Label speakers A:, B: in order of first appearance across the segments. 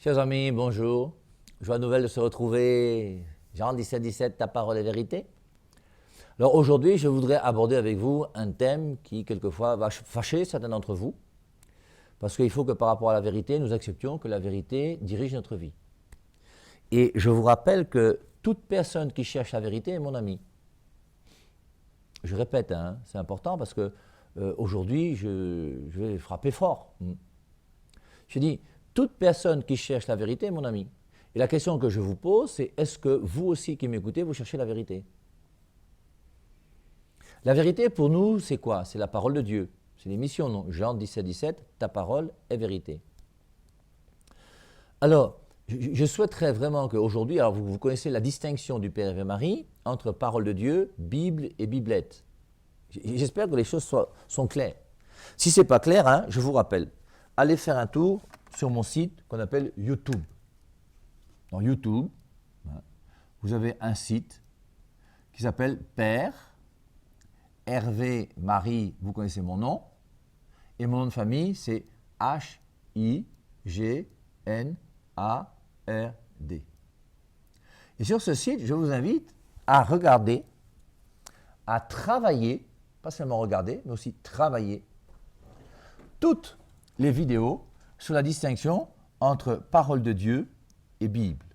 A: Chers amis, bonjour. Joie nouvelle de se retrouver. Jean 17, ta parole est vérité. Alors aujourd'hui, je voudrais aborder avec vous un thème qui, quelquefois, va fâcher certains d'entre vous. Parce qu'il faut que par rapport à la vérité, nous acceptions que la vérité dirige notre vie. Et je vous rappelle que toute personne qui cherche la vérité est mon ami. Je répète, c'est important parce que aujourd'hui, je vais frapper fort. Je dis, toute personne qui cherche la vérité est mon ami. Et la question que je vous pose, c'est est-ce que vous aussi qui m'écoutez, vous cherchez la vérité? La vérité pour nous, c'est quoi? C'est la parole de Dieu. C'est l'émission, non? Jean 17, ta parole est vérité. Alors, je souhaiterais vraiment qu'aujourd'hui, alors vous connaissez la distinction du Père et Marie entre parole de Dieu, Bible et Biblette. J'espère que les choses sont claires. Si ce n'est pas clair, je vous rappelle, allez faire un tour sur mon site qu'on appelle YouTube. Dans YouTube, vous avez un site qui s'appelle Père, Hervé, Marie, vous connaissez mon nom, et mon nom de famille, c'est H-I-G-N-A-R-D. Et sur ce site, je vous invite à regarder, à travailler, pas seulement regarder, mais aussi travailler, toutes les vidéos sur la distinction entre parole de Dieu et Bible.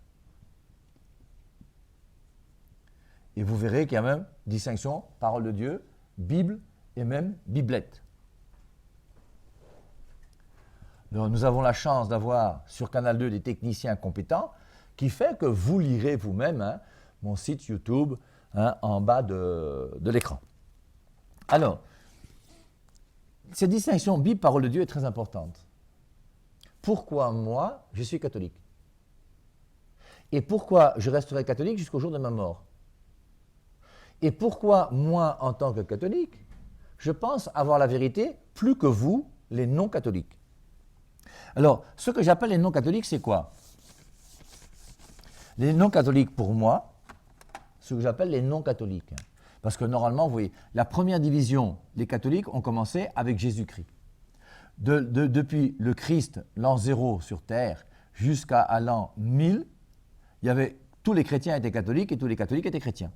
A: Et vous verrez qu'il y a même distinction parole de Dieu, Bible et même Biblette. Donc, nous avons la chance d'avoir sur Canal 2 des techniciens compétents qui fait que vous lirez vous-même mon site YouTube en bas de l'écran. Alors, cette distinction Bible-parole de Dieu est très importante. Pourquoi moi, je suis catholique? Et pourquoi je resterai catholique jusqu'au jour de ma mort? Et pourquoi moi, en tant que catholique, je pense avoir la vérité plus que vous, les non-catholiques? Alors, ce que j'appelle les non-catholiques, c'est quoi? Les non-catholiques, pour moi, ce que j'appelle les non-catholiques. Parce que normalement, vous voyez, la première division, les catholiques ont commencé avec Jésus-Christ. Depuis le Christ, l'an 0 sur terre, jusqu'à l'an 1000, tous les chrétiens étaient catholiques et tous les catholiques étaient chrétiens.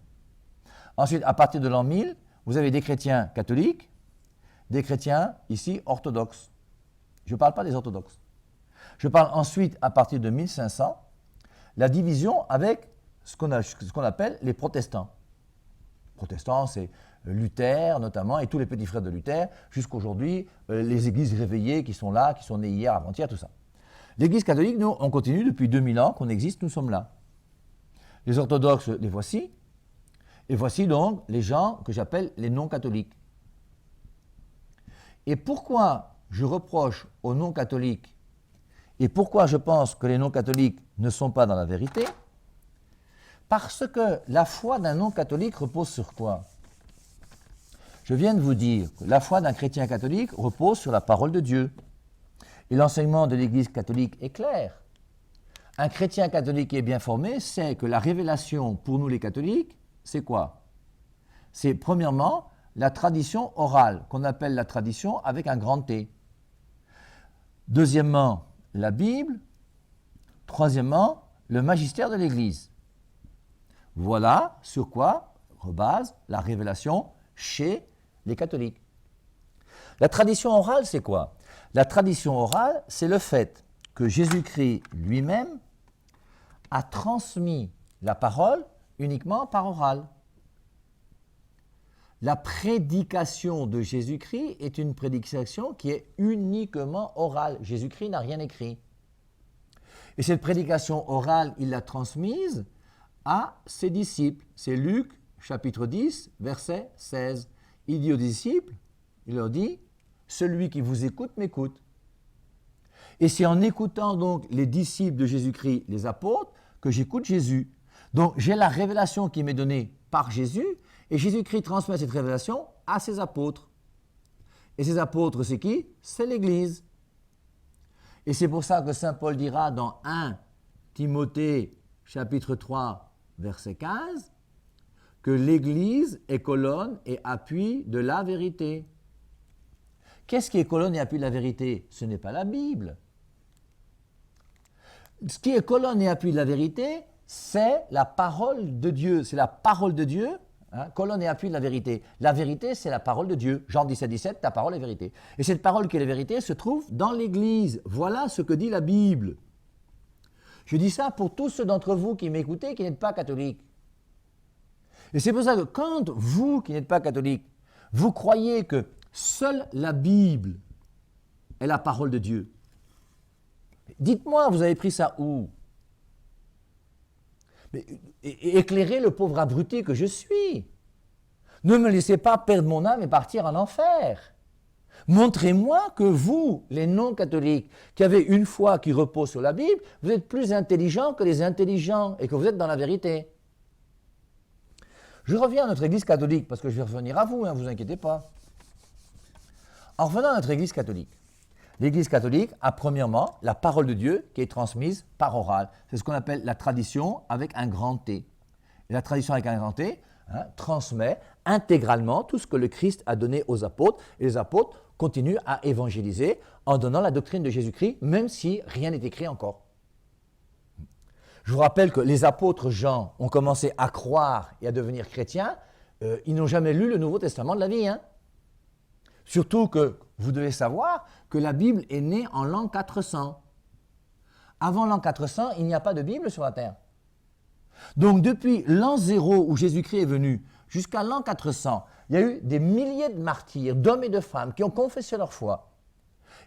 A: Ensuite, à partir de l'an 1000, vous avez des chrétiens catholiques, des chrétiens ici orthodoxes. Je ne parle pas des orthodoxes. Je parle ensuite, à partir de 1500, la division avec ce qu'on appelle les protestants. Protestants, c'est Luther notamment, et tous les petits frères de Luther, jusqu'aujourd'hui, les églises réveillées qui sont là, qui sont nées hier, avant-hier, tout ça. L'église catholique, nous, on continue depuis 2000 ans qu'on existe, nous sommes là. Les orthodoxes, les voici, et voici donc les gens que j'appelle les non-catholiques. Et pourquoi je reproche aux non-catholiques, et pourquoi je pense que les non-catholiques ne sont pas dans la vérité? Parce que la foi d'un non-catholique repose sur quoi? Je viens de vous dire que la foi d'un chrétien catholique repose sur la parole de Dieu. Et l'enseignement de l'Église catholique est clair. Un chrétien catholique qui est bien formé sait que la révélation pour nous les catholiques, c'est quoi? C'est premièrement la tradition orale, qu'on appelle la tradition avec un grand T. Deuxièmement, la Bible. Troisièmement, le magistère de l'Église. Voilà sur quoi rebase la révélation chez les catholiques. La tradition orale, c'est quoi? La tradition orale, c'est le fait que Jésus-Christ lui-même a transmis la parole uniquement par oral. La prédication de Jésus-Christ est une prédication qui est uniquement orale. Jésus-Christ n'a rien écrit. Et cette prédication orale, il l'a transmise à ses disciples. C'est Luc, chapitre 10, verset 16. Il dit aux disciples, il leur dit, « Celui qui vous écoute m'écoute. » Et c'est en écoutant donc les disciples de Jésus-Christ, les apôtres, que j'écoute Jésus. Donc j'ai la révélation qui m'est donnée par Jésus, et Jésus-Christ transmet cette révélation à ses apôtres. Et ces apôtres, c'est qui? C'est l'Église. Et c'est pour ça que saint Paul dira dans 1 Timothée, chapitre 3, verset 15, que l'Église est colonne et appui de la vérité. Qu'est-ce qui est colonne et appui de la vérité? Ce n'est pas la Bible. ce qui est colonne et appui de la vérité, c'est la parole de Dieu. C'est la parole de Dieu, hein, colonne et appui de la vérité. La vérité, c'est la parole de Dieu. Jean 17, 17, ta parole est vérité. Et cette parole qui est la vérité se trouve dans l'Église. Voilà ce que dit la Bible. Je dis ça pour tous ceux d'entre vous qui m'écoutez qui n'êtes pas catholiques. Et c'est pour ça que quand vous qui n'êtes pas catholiques, vous croyez que seule la Bible est la parole de Dieu, dites-moi, vous avez pris ça où? Mais, éclairez le pauvre abruti que je suis. Ne me laissez pas perdre mon âme et partir en enfer. Montrez-moi que vous, les non-catholiques, qui avez une foi qui repose sur la Bible, vous êtes plus intelligents que les intelligents et que vous êtes dans la vérité. Je reviens à notre Église catholique, parce que je vais revenir à vous, ne vous inquiétez pas. En revenant à notre Église catholique, l'Église catholique a premièrement la parole de Dieu qui est transmise par oral. C'est ce qu'on appelle la tradition avec un grand T. Et la tradition avec un grand T transmet intégralement tout ce que le Christ a donné aux apôtres. Et les apôtres continuent à évangéliser en donnant la doctrine de Jésus-Christ, même si rien n'est écrit encore. Je vous rappelle que les apôtres Jean ont commencé à croire et à devenir chrétiens. Ils n'ont jamais lu le Nouveau Testament de la vie. Surtout que vous devez savoir que la Bible est née en l'an 400. Avant l'an 400, il n'y a pas de Bible sur la terre. Donc depuis l'an 0 où Jésus-Christ est venu jusqu'à l'an 400, il y a eu des milliers de martyrs, d'hommes et de femmes qui ont confessé leur foi.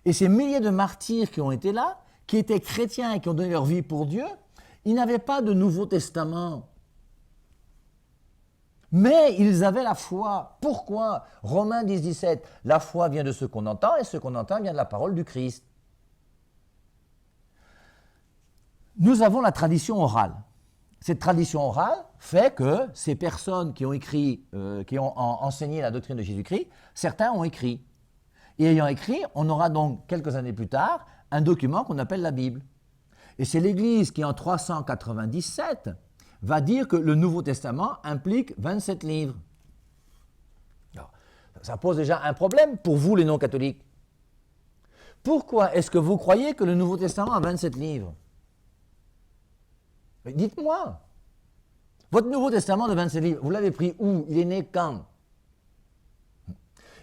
A: Et ces milliers de martyrs qui ont été là, qui étaient chrétiens et qui ont donné leur vie pour Dieu, ils n'avaient pas de Nouveau Testament. Mais ils avaient la foi. Pourquoi? Romains 10, 17, la foi vient de ce qu'on entend et ce qu'on entend vient de la parole du Christ. Nous avons la tradition orale. Cette tradition orale fait que ces personnes qui ont écrit, qui ont enseigné la doctrine de Jésus-Christ, certains ont écrit. Et ayant écrit, on aura donc quelques années plus tard un document qu'on appelle la Bible. Et c'est l'Église qui en 397 va dire que le Nouveau Testament implique 27 livres. Alors, ça pose déjà un problème pour vous les non-catholiques. Pourquoi est-ce que vous croyez que le Nouveau Testament a 27 livres? Mais dites-moi, votre Nouveau Testament de 27 livres, vous l'avez pris où? Il est né quand?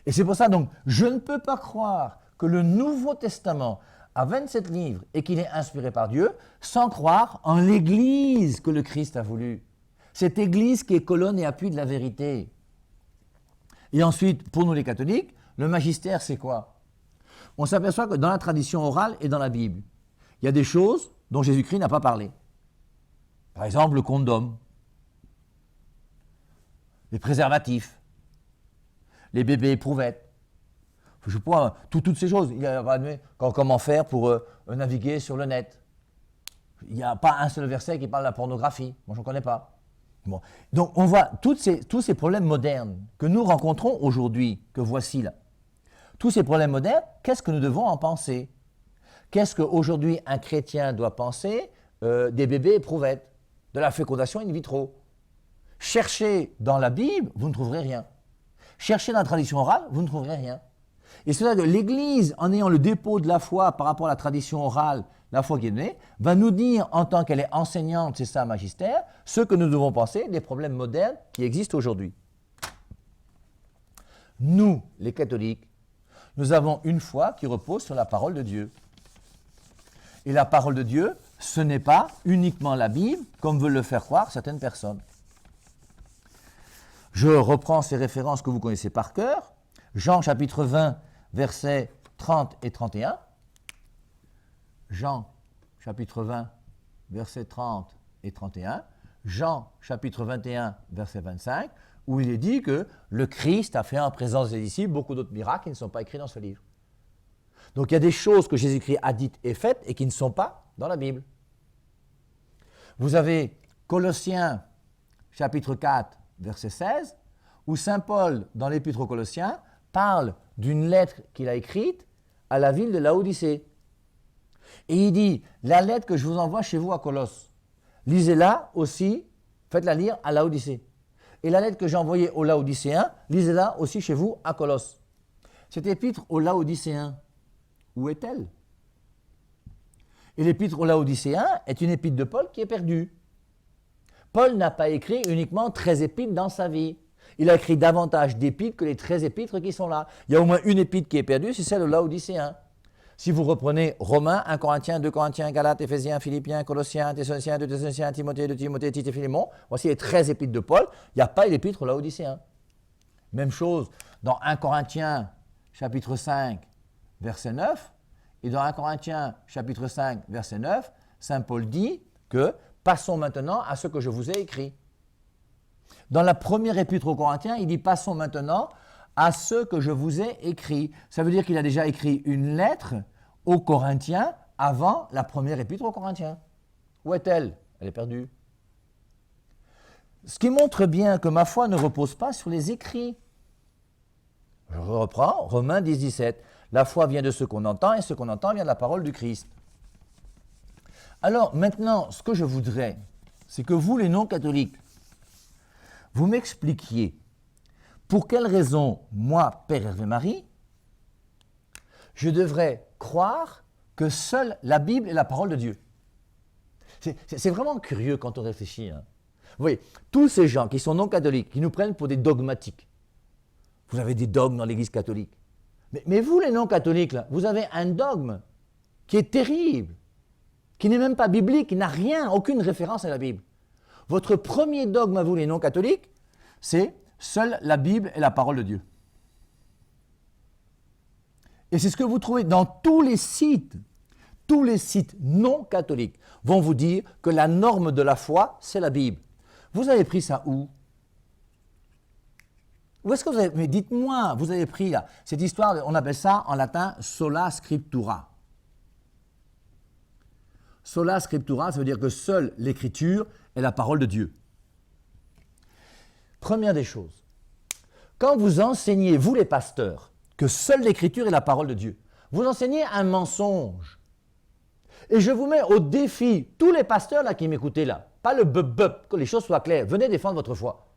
A: Et c'est pour ça donc, je ne peux pas croire que le Nouveau Testament a 27 livres et qu'il est inspiré par Dieu, sans croire en l'Église que le Christ a voulu. Cette Église qui est colonne et appui de la vérité. Et ensuite, pour nous les catholiques, le magistère c'est quoi? On s'aperçoit que dans la tradition orale et dans la Bible, il y a des choses dont Jésus-Christ n'a pas parlé. Par exemple, le condom, les préservatifs, les bébés éprouvettes. Je sais pas, toutes ces choses. Il y a, comment faire pour naviguer sur le net. Il n'y a pas un seul verset qui parle de la pornographie. Moi, je n'en connais pas. Bon. Donc, on voit tous ces problèmes modernes que nous rencontrons aujourd'hui, que voici là. Tous ces problèmes modernes, qu'est-ce que nous devons en penser? Qu'est-ce qu'aujourd'hui un chrétien doit penser des bébés éprouvettes, de la fécondation in vitro? Cherchez dans la Bible, vous ne trouverez rien. Cherchez dans la tradition orale, vous ne trouverez rien. Et cela, l'Église, en ayant le dépôt de la foi par rapport à la tradition orale, la foi qui est donnée, va nous dire, en tant qu'elle est enseignante, c'est ça, magistère, ce que nous devons penser des problèmes modernes qui existent aujourd'hui. Nous, les catholiques, nous avons une foi qui repose sur la parole de Dieu. Et la parole de Dieu, ce n'est pas uniquement la Bible, comme veulent le faire croire certaines personnes. Je reprends ces références que vous connaissez par cœur. Jean chapitre 20, versets 30 et 31. Jean chapitre 20, versets 30 et 31. Jean chapitre 21, verset 25, où il est dit que le Christ a fait en présence des disciples beaucoup d'autres miracles qui ne sont pas écrits dans ce livre. Donc il y a des choses que Jésus-Christ a dites et faites et qui ne sont pas dans la Bible. Vous avez Colossiens chapitre 4, verset 16, où saint Paul, dans l'Épître aux Colossiens, parle d'une lettre qu'il a écrite à la ville de Laodicée. Et il dit, la lettre que je vous envoie chez vous à Colosse, lisez-la aussi, faites-la lire à Laodicée. Et la lettre que j'ai envoyée aux Laodicéens, lisez-la aussi chez vous à Colosse. Cette épître aux Laodicéens, où est-elle? Et l'épître aux Laodicéens est une épître de Paul qui est perdue. Paul n'a pas écrit uniquement 13 épîtres dans sa vie. Il a écrit davantage d'épîtres que les 13 épîtres qui sont là. Il y a au moins une épître qui est perdue, c'est celle aux Laodicéens. Si vous reprenez Romains, 1 Corinthiens, 2 Corinthiens, Galates, Éphésiens, Philippiens, Colossiens, Thessaloniciens, 2 Thessaloniciens, Timothée, 2 Timothée, Tite et Philémon, voici les 13 épîtres de Paul, il n'y a pas l'épître aux Laodicéens. Même chose dans 1 Corinthiens, chapitre 5, verset 9, et dans 1 Corinthiens, chapitre 5, verset 9, Saint Paul dit que « Passons maintenant à ce que je vous ai écrit ». Dans la première épître aux Corinthiens, il dit « Passons maintenant à ce que je vous ai écrit ». Ça veut dire qu'il a déjà écrit une lettre aux Corinthiens avant la première épître aux Corinthiens. Où est-elle? Elle est perdue. Ce qui montre bien que ma foi ne repose pas sur les écrits. Je reprends, Romains 10, 17. La foi vient de ce qu'on entend et ce qu'on entend vient de la parole du Christ. Alors maintenant, ce que je voudrais, c'est que vous, les non-catholiques, vous m'expliquiez pour quelle raison, moi, Père Hervé Marie, je devrais croire que seule la Bible est la parole de Dieu. C'est vraiment curieux quand on réfléchit. Hein. Vous voyez, tous ces gens qui sont non-catholiques, qui nous prennent pour des dogmatiques. Vous avez des dogmes dans l'Église catholique. Mais vous, les non-catholiques, là, vous avez un dogme qui est terrible, qui n'est même pas biblique, qui n'a rien, aucune référence à la Bible. Votre premier dogme à vous, les non-catholiques, c'est « Seule la Bible est la parole de Dieu ». Et c'est ce que vous trouvez dans tous les sites non catholiques vont vous dire que la norme de la foi, c'est la Bible. Vous avez pris ça où? Où est-ce que vous avez... Mais dites-moi, vous avez pris là, cette histoire, on appelle ça en latin sola scriptura. Sola scriptura, ça veut dire que seule l'écriture est la parole de Dieu. Première des choses, quand vous enseignez, vous les pasteurs, que seule l'écriture est la parole de Dieu, vous enseignez un mensonge. Et je vous mets au défi, tous les pasteurs là qui m'écoutez là, pas le bub-bub, que les choses soient claires, venez défendre votre foi.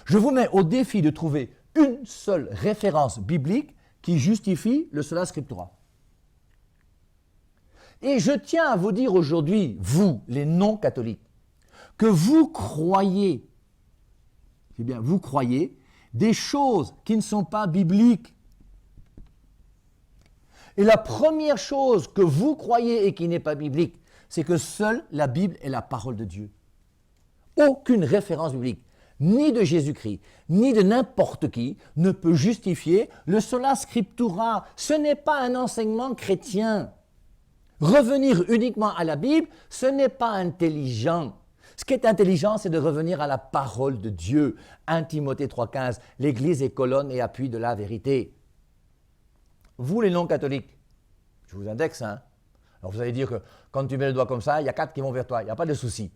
A: Je vous mets au défi de trouver une seule référence biblique qui justifie le sola scriptura. Et je tiens à vous dire aujourd'hui, vous, les non-catholiques, que vous croyez, c'est bien, vous croyez des choses qui ne sont pas bibliques. Et la première chose que vous croyez et qui n'est pas biblique, c'est que seule la Bible est la parole de Dieu. Aucune référence biblique, ni de Jésus-Christ, ni de n'importe qui, ne peut justifier le sola scriptura. Ce n'est pas un enseignement chrétien. Revenir uniquement à la Bible, ce n'est pas intelligent. Ce qui est intelligent, c'est de revenir à la parole de Dieu. 1 Timothée 3,15, l'Église est colonne et appui de la vérité. Vous, les non-catholiques, je vous indexe, hein. Alors vous allez dire que quand tu mets le doigt comme ça, il y a 4 qui vont vers toi, il n'y a pas de souci.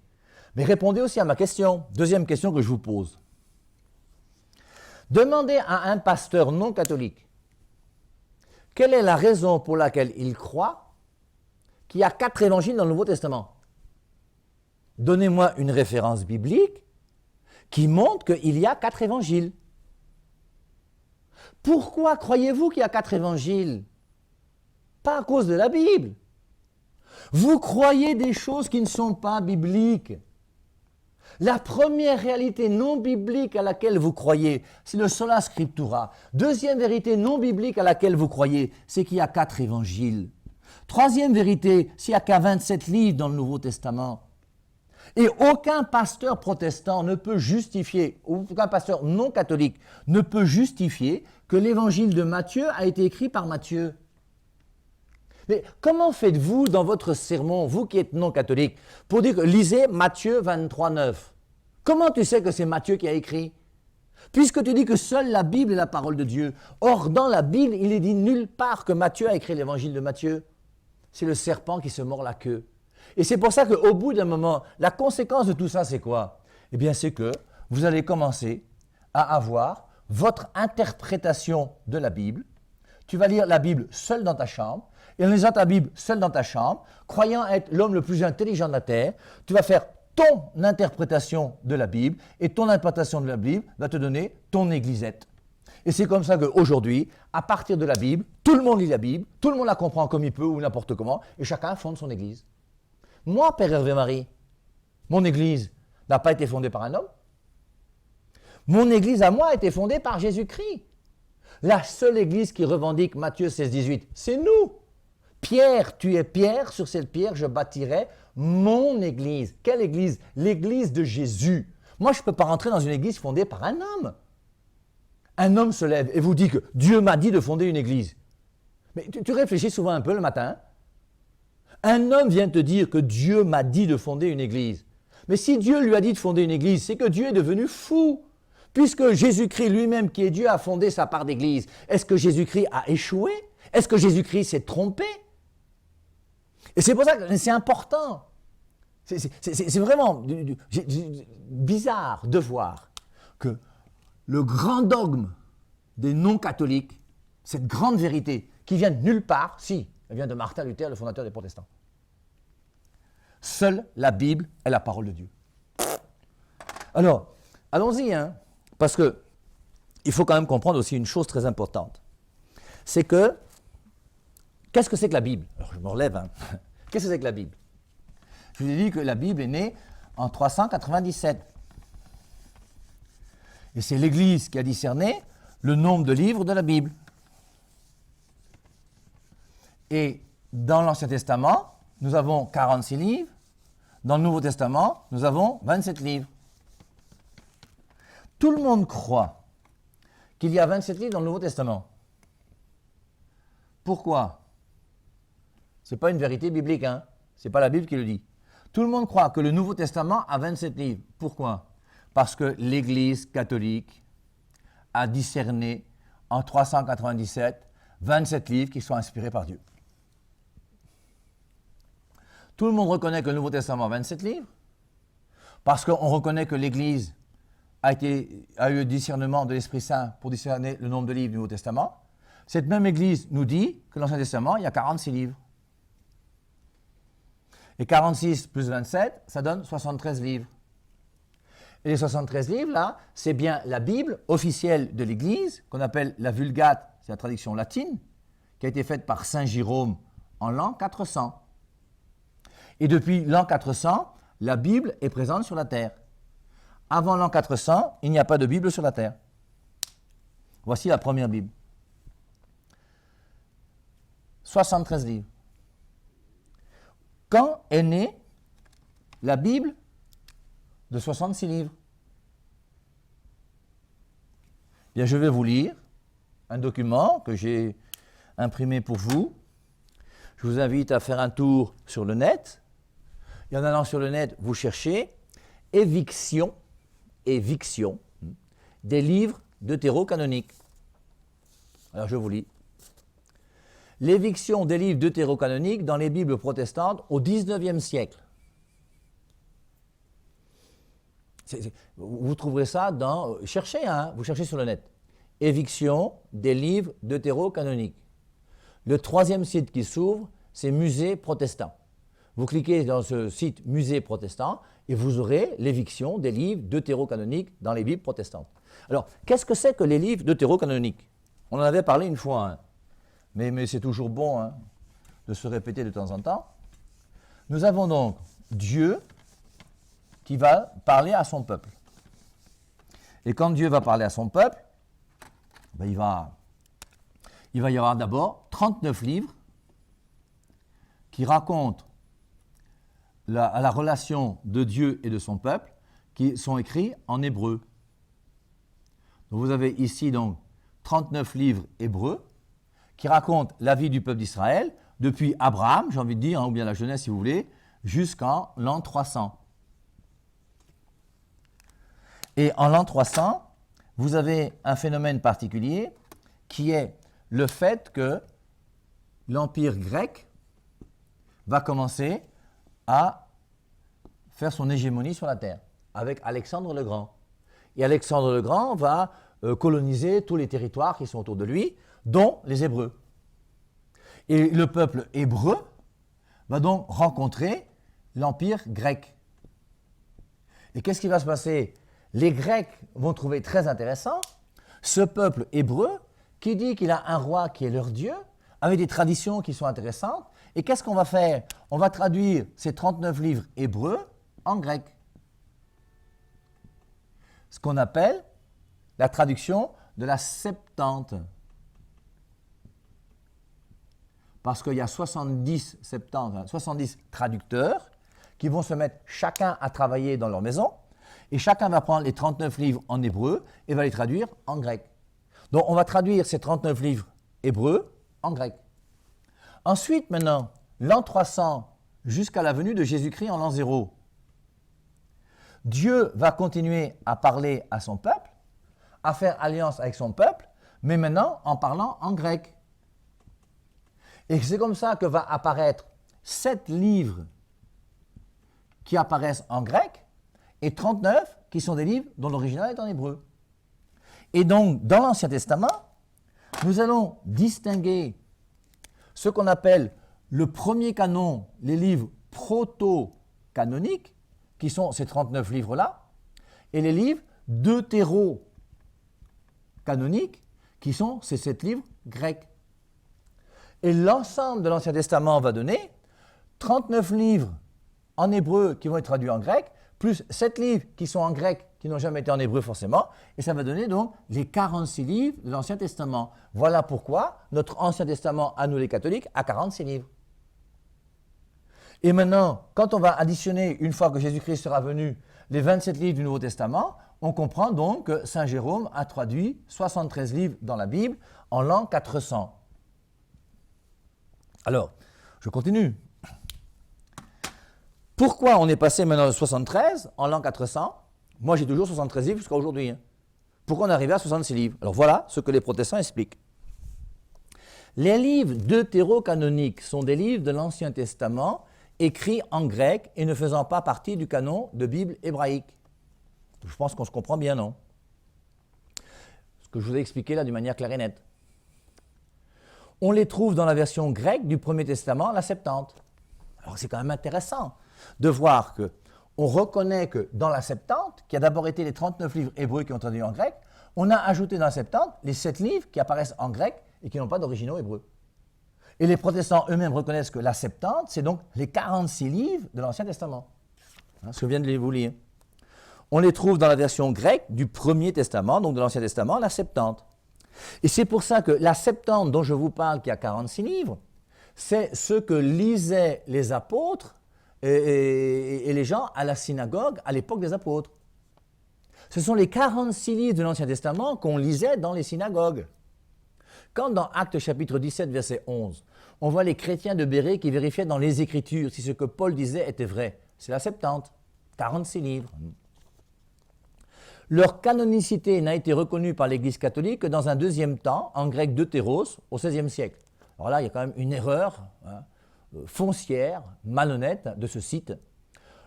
A: Mais répondez aussi à ma question, deuxième question que je vous pose. Demandez à un pasteur non-catholique quelle est la raison pour laquelle il croit qu'il y a 4 évangiles dans le Nouveau Testament. Donnez-moi une référence biblique qui montre qu'il y a 4 évangiles. Pourquoi croyez-vous qu'il y a 4 évangiles? Pas à cause de la Bible. Vous croyez des choses qui ne sont pas bibliques. La première réalité non biblique à laquelle vous croyez, c'est le sola scriptura. Deuxième vérité non biblique à laquelle vous croyez, c'est qu'il y a 4 évangiles. Troisième vérité, s'il n'y a qu'à 27 livres dans le Nouveau Testament. Et aucun pasteur protestant ne peut justifier, ou aucun pasteur non catholique ne peut justifier que l'évangile de Matthieu a été écrit par Matthieu. Mais comment faites-vous dans votre sermon, vous qui êtes non catholique, pour dire que lisez Matthieu 23, 9? Comment tu sais que c'est Matthieu qui a écrit? Puisque tu dis que seule la Bible est la parole de Dieu. Or, dans la Bible, il est dit nulle part que Matthieu a écrit l'évangile de Matthieu. C'est le serpent qui se mord la queue. Et c'est pour ça qu'au bout d'un moment, la conséquence de tout ça, c'est quoi? Eh bien, c'est que vous allez commencer à avoir votre interprétation de la Bible. Tu vas lire la Bible seul dans ta chambre, et en lisant ta Bible seul dans ta chambre, croyant être l'homme le plus intelligent de la terre, tu vas faire ton interprétation de la Bible, et ton interprétation de la Bible va te donner ton églisette. Et c'est comme ça qu'aujourd'hui, à partir de la Bible, tout le monde lit la Bible, tout le monde la comprend comme il peut ou n'importe comment, et chacun fonde son église. Moi, Père Hervé Marie, mon église n'a pas été fondée par un homme. Mon église à moi a été fondée par Jésus-Christ. La seule église qui revendique Matthieu 16, 18, c'est nous. Pierre, tu es Pierre, sur cette pierre je bâtirai mon église. Quelle église? L'église de Jésus. Moi, je ne peux pas rentrer dans une église fondée par un homme. Un homme se lève et vous dit que Dieu m'a dit de fonder une église. Mais tu réfléchis souvent un peu le matin. Un homme vient te dire que Dieu m'a dit de fonder une église. Mais si Dieu lui a dit de fonder une église, c'est que Dieu est devenu fou. Puisque Jésus-Christ lui-même, qui est Dieu, a fondé sa part d'église. Est-ce que Jésus-Christ a échoué? Est-ce que Jésus-Christ s'est trompé? Et c'est pour ça que c'est important. C'est vraiment bizarre de voir que le grand dogme des non-catholiques, cette grande vérité qui vient de nulle part, si, elle vient de Martin Luther, le fondateur des protestants. Seule la Bible est la parole de Dieu. Alors, allons-y, hein, parce que il faut quand même comprendre aussi une chose très importante. C'est que, qu'est-ce que c'est que la Bible? Alors, je me relève, hein. Qu'est-ce que c'est que la Bible? Je vous ai dit que la Bible est née en 397. Et c'est l'Église qui a discerné le nombre de livres de la Bible. Et dans l'Ancien Testament, nous avons 46 livres. Dans le Nouveau Testament, nous avons 27 livres. Tout le monde croit qu'il y a 27 livres dans le Nouveau Testament. Pourquoi? Ce n'est pas une vérité biblique, hein? Ce n'est pas la Bible qui le dit. Tout le monde croit que le Nouveau Testament a 27 livres. Pourquoi? Parce que l'Église catholique a discerné en 397 27 livres qui sont inspirés par Dieu. Tout le monde reconnaît que le Nouveau Testament a 27 livres, parce qu'on reconnaît que l'Église a eu le discernement de l'Esprit Saint pour discerner le nombre de livres du Nouveau Testament. Cette même Église nous dit que dans l'Ancien Testament, il y a 46 livres. Et 46 plus 27, ça donne 73 livres. Et les 73 livres, là, c'est bien la Bible officielle de l'Église, qu'on appelle la Vulgate, c'est la traduction latine, qui a été faite par Saint Jérôme en l'an 400. Et depuis l'an 400, la Bible est présente sur la terre. Avant l'an 400, il n'y a pas de Bible sur la terre. Voici la première Bible. 73 livres. Quand est née la Bible de 66 livres? Bien, je vais vous lire un document que j'ai imprimé pour vous. Je vous invite à faire un tour sur le net. Et en allant sur le net, vous cherchez éviction des livres deutérocanoniques. Alors je vous lis. L'éviction des livres deutérocanoniques dans les Bibles protestantes au XIXe siècle. Vous trouverez ça dans... Cherchez, hein, vous cherchez sur le net. Éviction des livres deutérocanoniques. Le troisième site qui s'ouvre, c'est Musée protestant. Vous cliquez dans ce site Musée protestant et vous aurez l'éviction des livres deutérocanoniques dans les Bibles protestantes. Alors, qu'est-ce que c'est que les livres deutérocanoniques? On en avait parlé une fois, hein. Mais c'est toujours bon, hein, de se répéter de temps en temps. Nous avons donc Dieu qui va parler à son peuple. Et quand Dieu va parler à son peuple, ben il va y avoir d'abord 39 livres qui racontent la relation de Dieu et de son peuple, qui sont écrits en hébreu. Donc vous avez ici donc 39 livres hébreux qui racontent la vie du peuple d'Israël depuis Abraham, j'ai envie de dire, hein, ou bien la Genèse si vous voulez, jusqu'en l'an 300. Et en l'an 300, vous avez un phénomène particulier qui est le fait que l'Empire grec va commencer à faire son hégémonie sur la terre, avec Alexandre le Grand. Et Alexandre le Grand va coloniser tous les territoires qui sont autour de lui, dont les Hébreux. Et le peuple hébreu va donc rencontrer l'Empire grec. Et qu'est-ce qui va se passer? Les Grecs vont trouver très intéressant Ce peuple hébreu qui dit qu'il a un roi qui est leur Dieu, avec des traditions qui sont intéressantes. Et qu'est-ce qu'on va faire? On va traduire ces 39 livres hébreux en grec. Ce qu'on appelle la traduction de la Septante. Parce qu'il y a 70 traducteurs qui vont se mettre chacun à travailler dans leur maison, et chacun va prendre les 39 livres en hébreu et va les traduire en grec. Donc on va traduire ces 39 livres hébreux en grec. Ensuite, maintenant, l'an 300 jusqu'à la venue de Jésus-Christ en l'an 0, Dieu va continuer à parler à son peuple, à faire alliance avec son peuple, mais maintenant en parlant en grec. Et c'est comme ça que va apparaître 7 livres qui apparaissent en grec et 39 qui sont des livres dont l'original est en hébreu. Et donc, dans l'Ancien Testament, nous allons distinguer ce qu'on appelle le premier canon, les livres proto-canoniques, qui sont ces 39 livres-là, et les livres deutéro-canoniques, qui sont ces 7 livres grecs. Et l'ensemble de l'Ancien Testament va donner 39 livres en hébreu qui vont être traduits en grec, plus 7 livres qui sont en grec, qui n'ont jamais été en hébreu forcément, et ça va donner donc les 46 livres de l'Ancien Testament. Voilà pourquoi notre Ancien Testament, à nous les catholiques, a 46 livres. Et maintenant, quand on va additionner, une fois que Jésus-Christ sera venu, les 27 livres du Nouveau Testament, on comprend donc que Saint Jérôme a traduit 73 livres dans la Bible en l'an 400. Alors, je continue. Pourquoi on est passé maintenant de 73 en l'an 400? Moi, j'ai toujours 73 livres jusqu'à aujourd'hui. Hein. Pourquoi on est arrivé à 66 livres? Alors voilà ce que les protestants expliquent. Les livres deutérocanoniques sont des livres de l'Ancien Testament écrits en grec et ne faisant pas partie du canon de Bible hébraïque. Je pense qu'on se comprend bien, non? Ce que je vous ai expliqué là d'une manière claire et nette. On les trouve dans la version grecque du Premier Testament, la Septante. Alors c'est quand même intéressant de voir qu'on reconnaît que dans la Septante, qui a d'abord été les 39 livres hébreux qui ont traduit en grec, on a ajouté dans la Septante les 7 livres qui apparaissent en grec et qui n'ont pas d'originaux hébreux. Et les protestants eux-mêmes reconnaissent que la Septante, c'est donc les 46 livres de l'Ancien Testament. Ce que je viens de vous lire. On les trouve dans la version grecque du Premier Testament, donc de l'Ancien Testament, la Septante. Et c'est pour ça que la Septante dont je vous parle, qui a 46 livres, c'est ce que lisaient les apôtres et les gens à la synagogue à l'époque des apôtres. Ce sont les 46 livres de l'Ancien Testament qu'on lisait dans les synagogues. Quand dans Actes chapitre 17, verset 11, on voit les chrétiens de Bérée qui vérifiaient dans les Écritures si ce que Paul disait était vrai, c'est la Septante, 46 livres. Leur canonicité n'a été reconnue par l'Église catholique que dans un deuxième temps, en grec deutéros, au XVIe siècle. Alors là, il y a quand même une erreur foncière, malhonnête de ce site.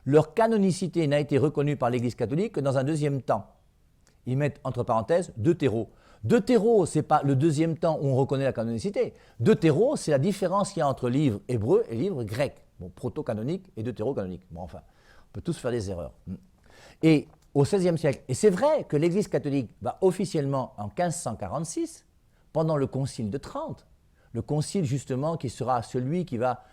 A: Leur canonicité n'a été reconnue par l'Église catholique que dans un deuxième temps. Ils mettent entre parenthèses deutéro. Deutéro, ce n'est pas le deuxième temps où on reconnaît la canonicité. Deutéro, c'est la différence qu'il y a entre livre hébreu et livre grec. Bon, proto-canonique et deutéro-canonique. Bon, enfin, on peut tous faire des erreurs. Et au XVIe siècle, et c'est vrai que l'Église catholique va officiellement en 1546, pendant le Concile de Trente, le concile justement qui sera celui qui va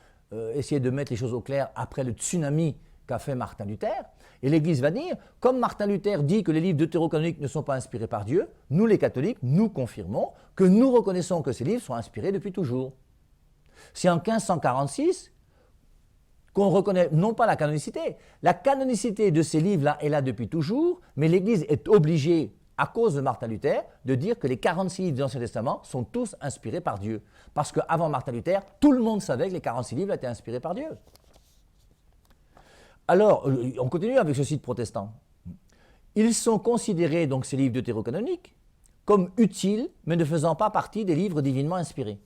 A: essayer de mettre les choses au clair après le tsunami qu'a fait Martin Luther, et l'Église va dire, comme Martin Luther dit que les livres deutérocanoniques ne sont pas inspirés par Dieu, nous les catholiques, nous confirmons que nous reconnaissons que ces livres sont inspirés depuis toujours. C'est en 1546 qu'on reconnaît non pas la canonicité de ces livres-là est là depuis toujours, mais l'Église est obligée, à cause de Martin Luther, de dire que les 46 livres de l'Ancien Testament sont tous inspirés par Dieu. Parce qu'avant Martin Luther, tout le monde savait que les 46 livres étaient inspirés par Dieu. Alors, on continue avec ce site protestant. Ils sont considérés, donc ces livres deutérocanoniques, comme utiles, mais ne faisant pas partie des livres divinement inspirés.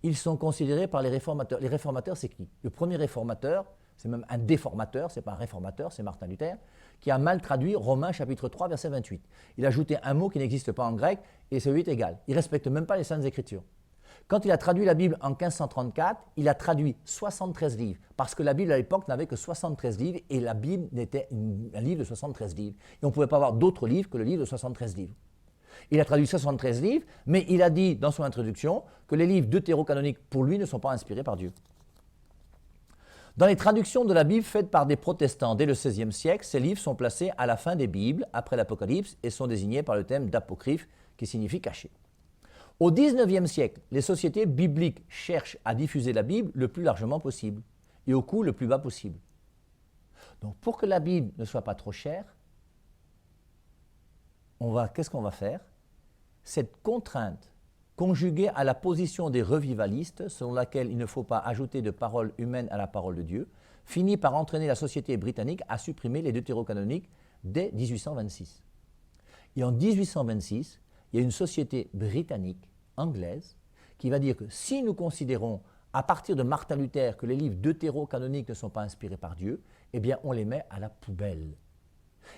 A: Ils sont considérés par les réformateurs. Les réformateurs, c'est qui? Le premier réformateur, c'est même un déformateur, ce n'est pas un réformateur, c'est Martin Luther, qui a mal traduit Romains chapitre 3, verset 28. Il a ajouté un mot qui n'existe pas en grec, et celui est égal. Il ne respecte même pas les Saintes Écritures. Quand il a traduit la Bible en 1534, il a traduit 73 livres, parce que la Bible à l'époque n'avait que 73 livres, et la Bible n'était un livre de 73 livres. Et on ne pouvait pas avoir d'autres livres que le livre de 73 livres. Il a traduit 73 livres, mais il a dit dans son introduction que les livres deutérocanoniques, pour lui, ne sont pas inspirés par Dieu. Dans les traductions de la Bible faites par des protestants dès le XVIe siècle, ces livres sont placés à la fin des Bibles, après l'Apocalypse, et sont désignés par le thème d'apocryphe, qui signifie caché. Au XIXe siècle, les sociétés bibliques cherchent à diffuser la Bible le plus largement possible et au coût le plus bas possible. Donc pour que la Bible ne soit pas trop chère, qu'est-ce qu'on va faire? Cette contrainte, conjuguée à la position des revivalistes, selon laquelle il ne faut pas ajouter de paroles humaines à la parole de Dieu, finit par entraîner la société britannique à supprimer les deutérocanoniques dès 1826. Et en 1826, il y a une société britannique, anglaise, qui va dire que si nous considérons, à partir de Martin Luther, que les livres deutérocanoniques ne sont pas inspirés par Dieu, eh bien on les met à la poubelle.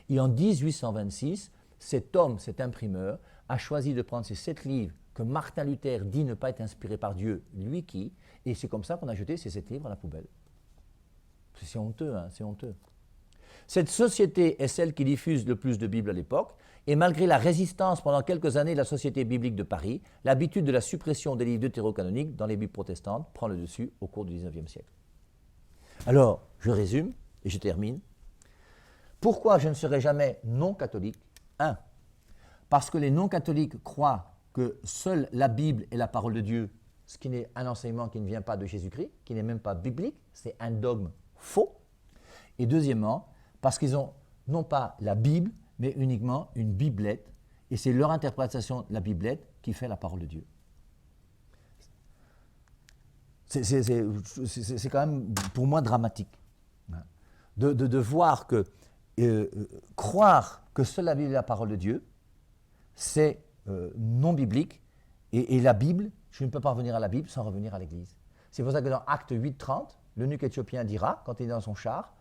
A: Et en 1826, cet homme, cet imprimeur, a choisi de prendre ces 7 livres que Martin Luther dit ne pas être inspirés par Dieu, lui qui, et c'est comme ça qu'on a jeté ces 7 livres à la poubelle. C'est honteux, hein, c'est honteux. Cette société est celle qui diffuse le plus de Bibles à l'époque, et malgré la résistance pendant quelques années de la Société biblique de Paris, l'habitude de la suppression des livres deutérocanoniques dans les Bibles protestantes prend le dessus au cours du XIXe siècle. Alors, je résume et je termine. Pourquoi je ne serai jamais non-catholique? 1. Parce que les non-catholiques croient que seule la Bible est la parole de Dieu, ce qui n'est un enseignement qui ne vient pas de Jésus-Christ, qui n'est même pas biblique, c'est un dogme faux. Et deuxièmement, parce qu'ils ont non pas la Bible, mais uniquement une biblette, et c'est leur interprétation de la biblette qui fait la parole de Dieu. C'est quand même pour moi dramatique de voir que croire que seule la Bible est la parole de Dieu, c'est non biblique, et la Bible, je ne peux pas revenir à la Bible sans revenir à l'Église. C'est pour ça que dans Acte 8:30, l'eunuque éthiopien dira, quand il est dans son char,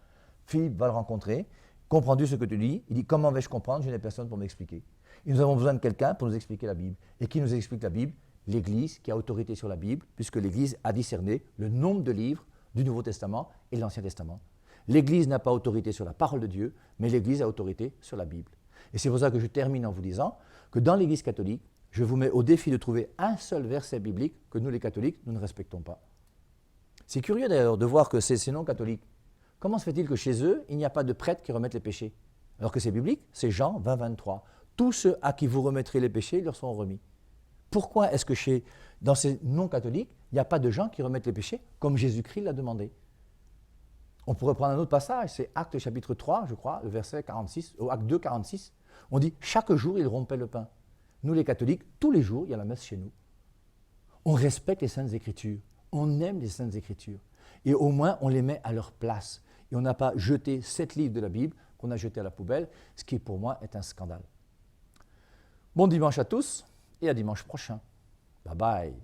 A: Philippe va le rencontrer, comprends-tu ce que tu dis? Il dit, comment vais-je comprendre? Je n'ai personne pour m'expliquer. Et nous avons besoin de quelqu'un pour nous expliquer la Bible. Et qui nous explique la Bible? L'Église, qui a autorité sur la Bible, puisque l'Église a discerné le nombre de livres du Nouveau Testament et de l'Ancien Testament. L'Église n'a pas autorité sur la parole de Dieu, mais l'Église a autorité sur la Bible. Et c'est pour ça que je termine en vous disant que dans l'Église catholique, je vous mets au défi de trouver un seul verset biblique que nous, les catholiques, nous ne respectons pas. C'est curieux d'ailleurs de voir que ces non-catholiques, comment se fait-il que chez eux, il n'y a pas de prêtres qui remettent les péchés? Alors que c'est biblique, c'est Jean 20:23. Tous ceux à qui vous remettrez les péchés, ils leur seront remis. Pourquoi est-ce que dans ces non-catholiques, il n'y a pas de gens qui remettent les péchés, comme Jésus-Christ l'a demandé? On pourrait prendre un autre passage, c'est Actes chapitre 3, je crois, le verset 46, au Acte 2, 46. On dit, chaque jour, ils rompaient le pain. Nous, les catholiques, tous les jours, il y a la messe chez nous. On respecte les Saintes Écritures. On aime les Saintes Écritures. Et au moins, on les met à leur place. Et on n'a pas jeté 7 livres de la Bible qu'on a jetés à la poubelle, ce qui, pour moi, est un scandale. Bon dimanche à tous et à dimanche prochain. Bye bye.